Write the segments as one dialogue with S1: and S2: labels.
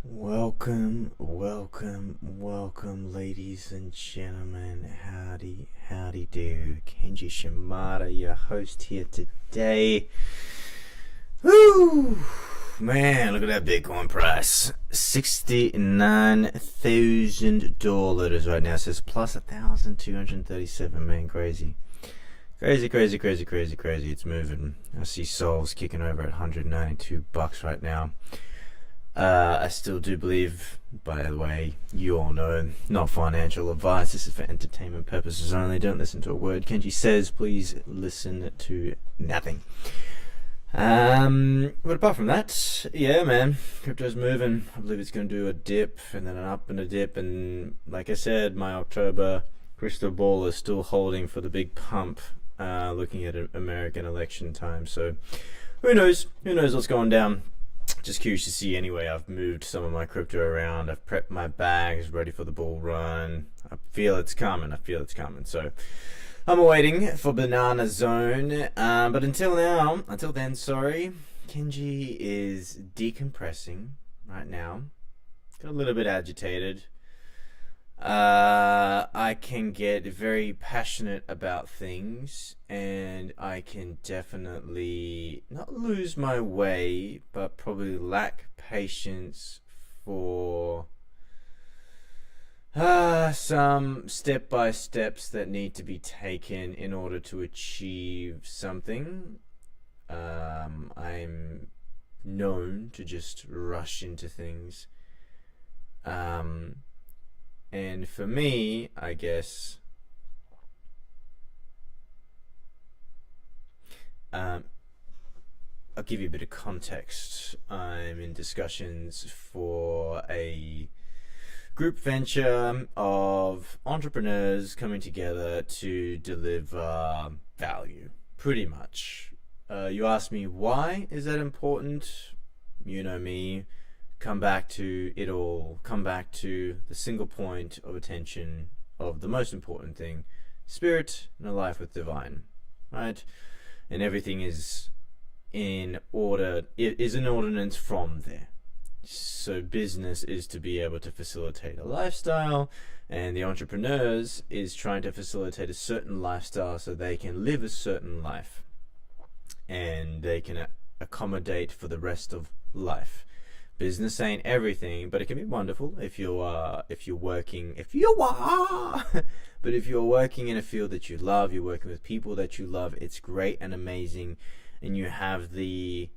S1: Welcome, ladies and gentlemen. Howdy do. Kenji Shimada, your host here today. Woo! Man, look at that Bitcoin price. $69,000 right now. It says plus 1,237. Man, crazy. Crazy. It's moving. I see Sol's kicking over at $192 right now. I still do believe, by the way, you all know, not financial advice. This is for entertainment purposes only. Don't listen to a word Kenji says. Please listen to nothing. But apart from that, yeah, man, crypto's moving. I believe it's going to do a dip and then an up and a dip. And like I said, my October crystal ball is still holding for the big pump, looking at American election time. So who knows? Who knows what's going down? Just curious to see anyway. I've moved some of my crypto around. I've prepped my bags, ready for the bull run. I feel it's coming. So I'm waiting for Banana Zone. But until then, Kenji is decompressing right now. Got a little bit agitated. I can get very passionate about things, and I can definitely not lose my way, but probably lack patience for some step-by-steps that need to be taken in order to achieve something. I'm known to just rush into things. And for me, I guess, I'll give you a bit of context. I'm in discussions for a group venture of entrepreneurs coming together to deliver value, pretty much. You ask me, why is that important? You know me. Come back to it all. Come back to the single point of attention of the most important thing: spirit and a life with divine, right? And everything is in order. It is an ordinance from there. So business is to be able to facilitate a lifestyle, and the entrepreneurs is trying to facilitate a certain lifestyle so they can live a certain life, and they can accommodate for the rest of life. Business ain't everything, but it can be wonderful if you're working in a field that you love, you're working with people that you love. It's great and amazing, and you have the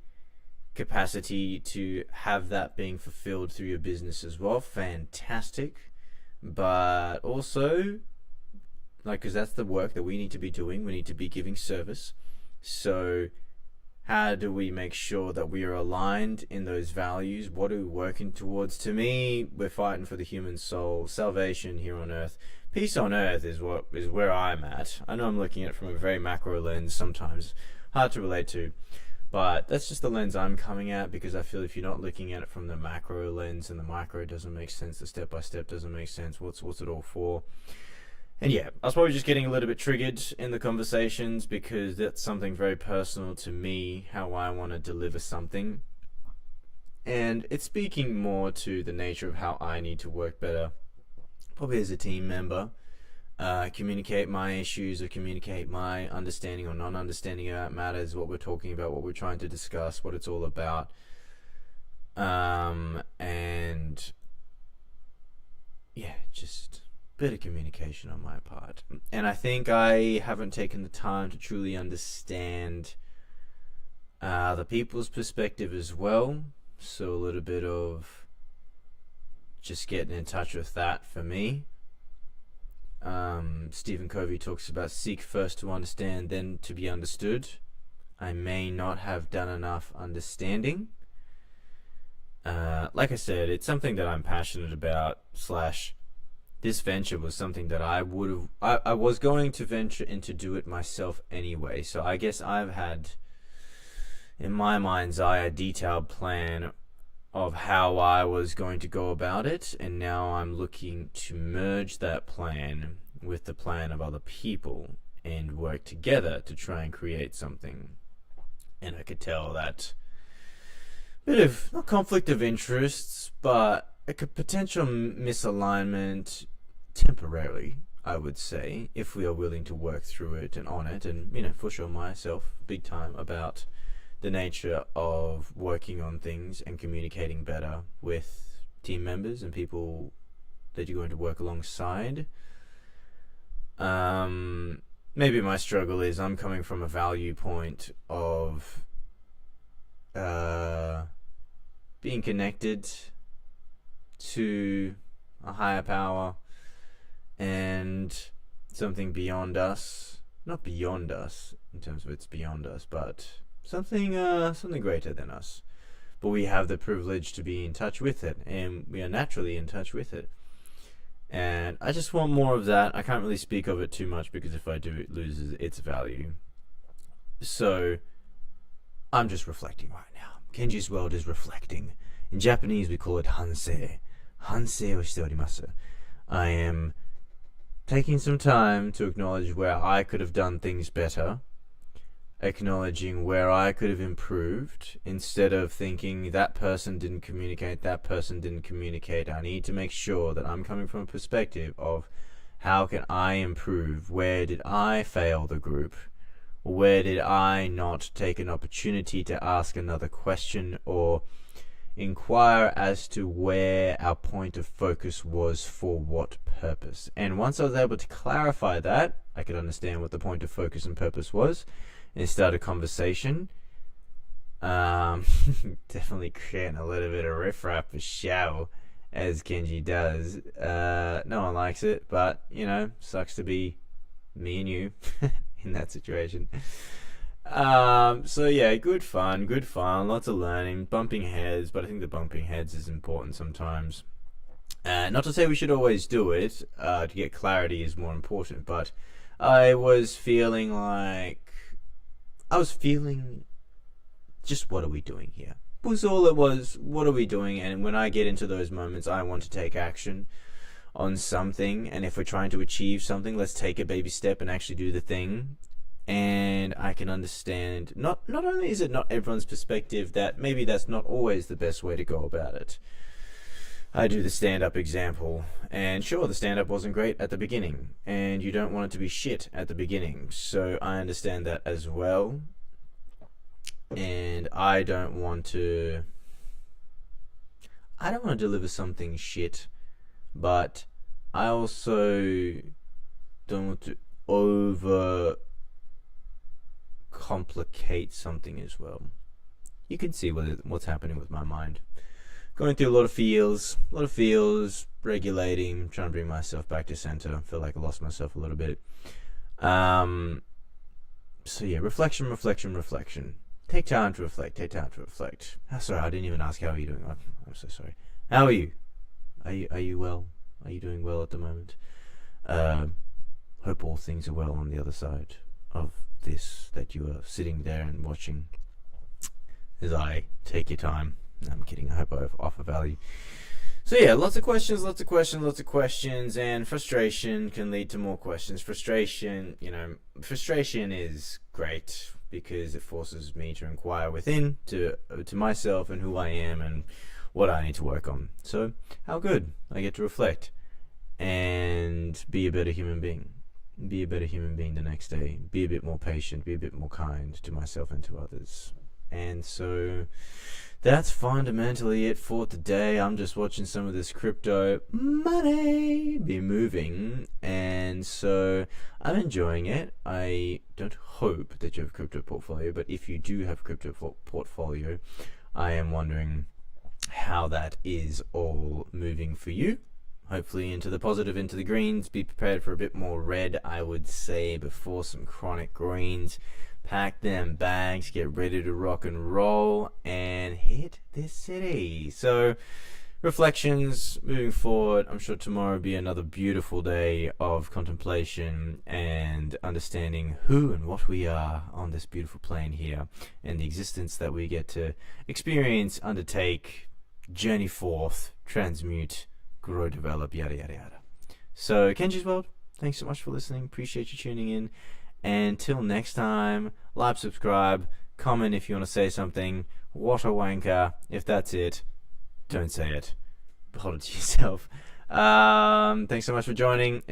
S1: capacity to have that being fulfilled through your business as well. Fantastic. But also, because that's the work that we need to be doing. We need to be giving service. So how do we make sure that we are aligned in those values? What are we working towards? To me, we're fighting for the human soul, salvation here on earth. Peace on earth is where I'm at. I know I'm looking at it from a very macro lens sometimes, hard to relate to, but that's just the lens I'm coming at, because I feel if you're not looking at it from the macro lens and the micro doesn't make sense, the step by step doesn't make sense, what's it all for? And yeah, I was probably just getting a little bit triggered in the conversations because that's something very personal to me, how I want to deliver something. And it's speaking more to the nature of how I need to work better, probably as a team member, communicate my issues or communicate my understanding or non-understanding about matters, what we're talking about, what we're trying to discuss, what it's all about. And yeah, just bit of communication on my part. And I think I haven't taken the time to truly understand the people's perspective as well. So a little bit of just getting in touch with that for me. Stephen Covey talks about seek first to understand, then to be understood. I may not have done enough understanding. Like I said, it's something that I'm passionate about, this venture was something that I was going to venture in to do it myself anyway. So I guess I've had, in my mind's eye, a detailed plan of how I was going to go about it, and now I'm looking to merge that plan with the plan of other people and work together to try and create something. And I could tell that bit of not conflict of interests, but a potential misalignment temporarily, I would say, if we are willing to work through it and on it. And, for sure, myself, big time about the nature of working on things and communicating better with team members and people that you're going to work alongside. Maybe my struggle is I'm coming from a value point of being connected to a higher power and something beyond us. Not beyond us in terms of it's beyond us, but something greater than us. But we have the privilege to be in touch with it, and we are naturally in touch with it. And I just want more of that. I can't really speak of it too much because if I do, it loses its value. So I'm just reflecting right now. Kenji's world is reflecting. In Japanese, we call it hansei. Hansei o shite orimasu. I am taking some time to acknowledge where I could have done things better, acknowledging where I could have improved, instead of thinking that person didn't communicate. I need to make sure that I'm coming from a perspective of how can I improve? Where did I fail the group? Where did I not take an opportunity to ask another question or inquire as to where our point of focus was for what purpose? And once I was able to clarify that, I could understand what the point of focus and purpose was and start a conversation. Definitely creating a little bit of riffraff for show, as Kenji does. No one likes it, but sucks to be me and you in that situation. So yeah, good fun, lots of learning, bumping heads, but I think the bumping heads is important sometimes. Not to say we should always do it, to get clarity is more important, but I was feeling just, what are we doing here? Was all it was. What are we doing? And when I get into those moments, I want to take action on something. And if we're trying to achieve something, let's take a baby step and actually do the thing. And I can understand, not only is it not everyone's perspective, that maybe that's not always the best way to go about it. I do the stand-up example, and sure, the stand-up wasn't great at the beginning, and you don't want it to be shit at the beginning, so I understand that as well. And I don't want to deliver something shit, but I also don't want to over complicate something as well. You can see what's happening with my mind. Going through a lot of feels, regulating, trying to bring myself back to center. I feel like I lost myself a little bit. So yeah, reflection. Take time to reflect. Oh, sorry, I didn't even ask how are you doing. I'm so sorry. How are you? Are you well? Are you doing well at the moment? Hope all things are well on the other side of this, that you are sitting there and watching as I take your time. No, I'm kidding. I hope I offer value. So yeah, lots of questions, and frustration can lead to more questions. Frustration is great because it forces me to inquire within to myself and who I am and what I need to work on. So how good I get to reflect and be a better human being. Be a better human being the next day. Be a bit more patient. Be a bit more kind to myself and to others. And so that's fundamentally it for today. I'm just watching some of this crypto money be moving, and so I'm enjoying it. I don't hope that you have a crypto portfolio, but if you do have a crypto portfolio, I am wondering how that is all moving for you. Hopefully into the positive, into the greens. Be prepared for a bit more red, I would say, before some chronic greens. Pack them bags, get ready to rock and roll, and hit this city. So, reflections moving forward. I'm sure tomorrow will be another beautiful day of contemplation and understanding who and what we are on this beautiful plane here, and the existence that we get to experience, undertake, journey forth, transmute, grow, develop, yada yada yada. So, Kenji's World, thanks so much for listening. Appreciate you tuning in. Until next time, like, subscribe, comment if you want to say something. What a wanker. If that's it, don't say it. Hold it to yourself. Thanks so much for joining.